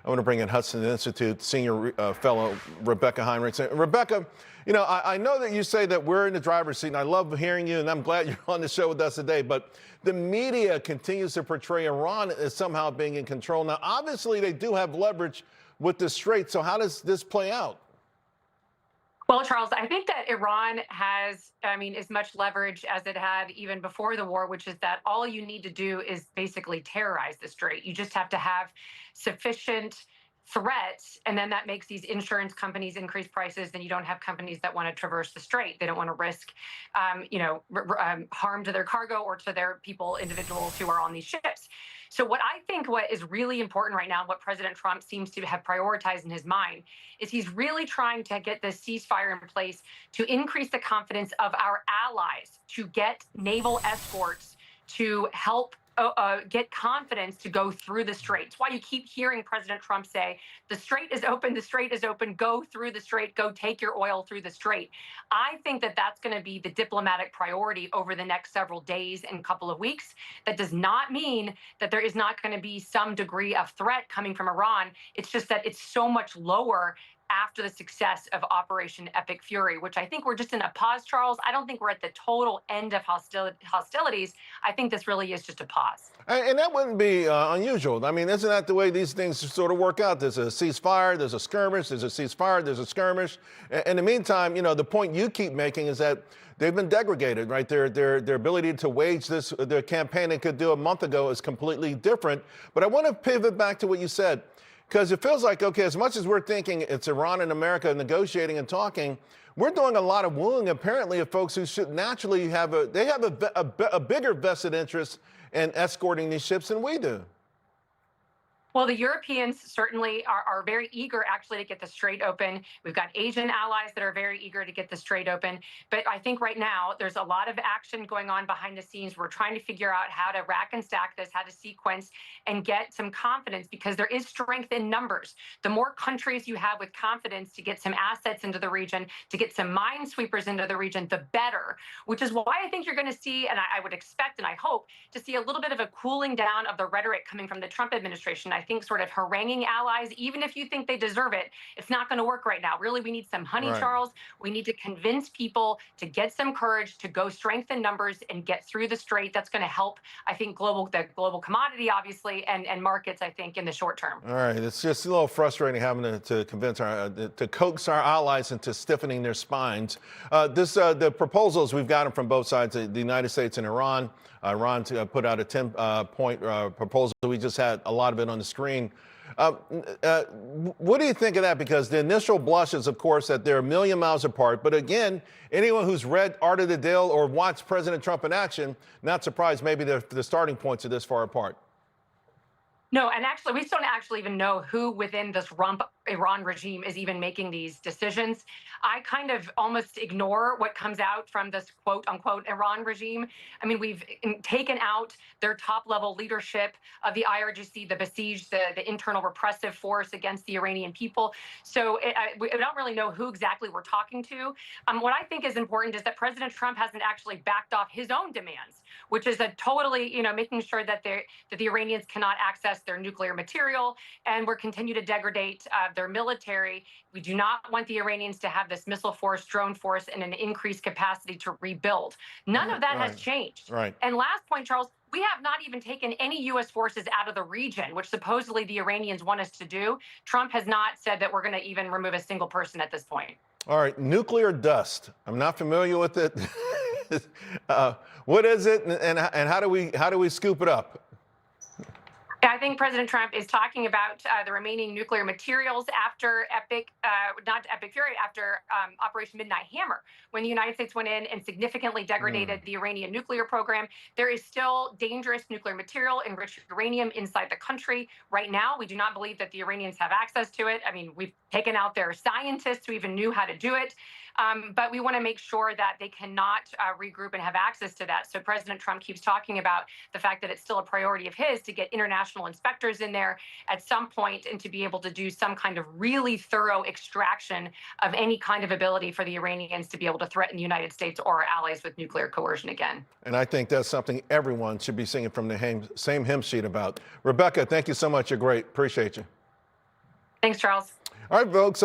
I want to bring in Hudson Institute senior fellow Rebeccah Heinrichs. And Rebeccah, you know, I know that you say that we're in the driver's seat, and I love hearing you, and I'm glad you're on the show with us today. But the media continues to portray Iran as somehow being in control. Now, obviously, they do have leverage with the Strait. So how does this play out? Well, Charles, I think that Iran has, as much leverage as it had even before the war, which is that all you need to do is basically terrorize the Strait. You just have to have sufficient threats, and then that makes these insurance companies increase prices. Then you don't have companies that want to traverse the Strait. They don't want to risk, harm to their cargo or to their people, individuals who are on these ships. So what is really important right now, what President Trump seems to have prioritized in his mind, is he's really trying to get this ceasefire in place to increase the confidence of our allies, to get naval escorts to help get confidence to go through the Strait. It's why you keep hearing President Trump say, the Strait is open, the Strait is open, go through the Strait, go take your oil through the Strait. I think that that's going to be the diplomatic priority over the next several days and couple of weeks. That does not mean that there is not going to be some degree of threat coming from Iran. It's just that it's so much lower after the success of Operation Epic Fury, which I think we're just in a pause, Charles. I don't think we're at the total end of hostilities. I think this really is just a pause. And that wouldn't be unusual. I mean, isn't that the way these things sort of work out? There's a ceasefire, there's a skirmish, there's a ceasefire, there's a skirmish. In the meantime, you know, the point you keep making is that they've been degraded, right? Their ability to wage the campaign they could do a month ago is completely different. But I want to pivot back to what you said. Because it feels like, okay, as much as we're thinking it's Iran and America negotiating and talking, we're doing a lot of wooing, apparently, of folks who should naturally have a bigger vested interest in escorting these ships than we do. Well, the Europeans certainly are very eager, actually, to get the Strait open. We've got Asian allies that are very eager to get the Strait open. But I think right now there's a lot of action going on behind the scenes. We're trying to figure out how to rack and stack this, how to sequence and get some confidence, because there is strength in numbers. The more countries you have with confidence to get some assets into the region, to get some minesweepers into the region, the better, which is why I think you're going to see, and I would expect and I hope to see a little bit of a cooling down of the rhetoric coming from the Trump administration. I think sort of haranguing allies, even if you think they deserve it, it's not going to work right now. Really, we need some honey, right, Charles. We need to convince people to get some courage, to go strengthen numbers and get through the Strait. That's going to help, I think, the global commodity, obviously, and markets, I think, in the short term. All right. It's just a little frustrating having to convince to coax our allies into stiffening their spines. The proposals, we've gotten from both sides, the United States and Iran. Iran put out a 10-point proposal. We just had a lot of it on the screen. What do you think of that? Because the initial blush is, of course, that they're a million miles apart. But again, anyone who's read Art of the Deal or watched President Trump in action, not surprised maybe the starting points are this far apart. No, and actually, we don't actually even know who within this rump Iran regime is even making these decisions. I kind of almost ignore what comes out from this quote unquote Iran regime. I mean, we've taken out their top level leadership of the IRGC, the besieged, the internal repressive force against the Iranian people. So we don't really know who exactly we're talking to. What I think is important is that President Trump hasn't actually backed off his own demands, which is a totally, making sure that the Iranians cannot access their nuclear material, and we're continue to degrade their military. We do not want the Iranians to have this missile force, drone force, and an increased capacity to rebuild. None of that has changed. Right. And last point, Charles, we have not even taken any U.S. forces out of the region, which supposedly the Iranians want us to do. Trump has not said that we're going to even remove a single person at this point. All right, nuclear dust. I'm not familiar with it. What is it, and how do we scoop it up? I think President Trump is talking about the remaining nuclear materials after after Operation Midnight Hammer, when the United States went in and significantly degraded the Iranian nuclear program. There is still dangerous nuclear material, enriched uranium, inside the country. Right now, we do not believe that the Iranians have access to it. I mean, we've taken out their scientists who even knew how to do it. But we want to make sure that they cannot regroup and have access to that. So President Trump keeps talking about the fact that it's still a priority of his to get international inspectors in there at some point and to be able to do some kind of really thorough extraction of any kind of ability for the Iranians to be able to threaten the United States or our allies with nuclear coercion again. And I think that's something everyone should be singing from the same hymn sheet about. Rebeccah, thank you so much. You're great. Appreciate you. Thanks, Charles. All right, folks.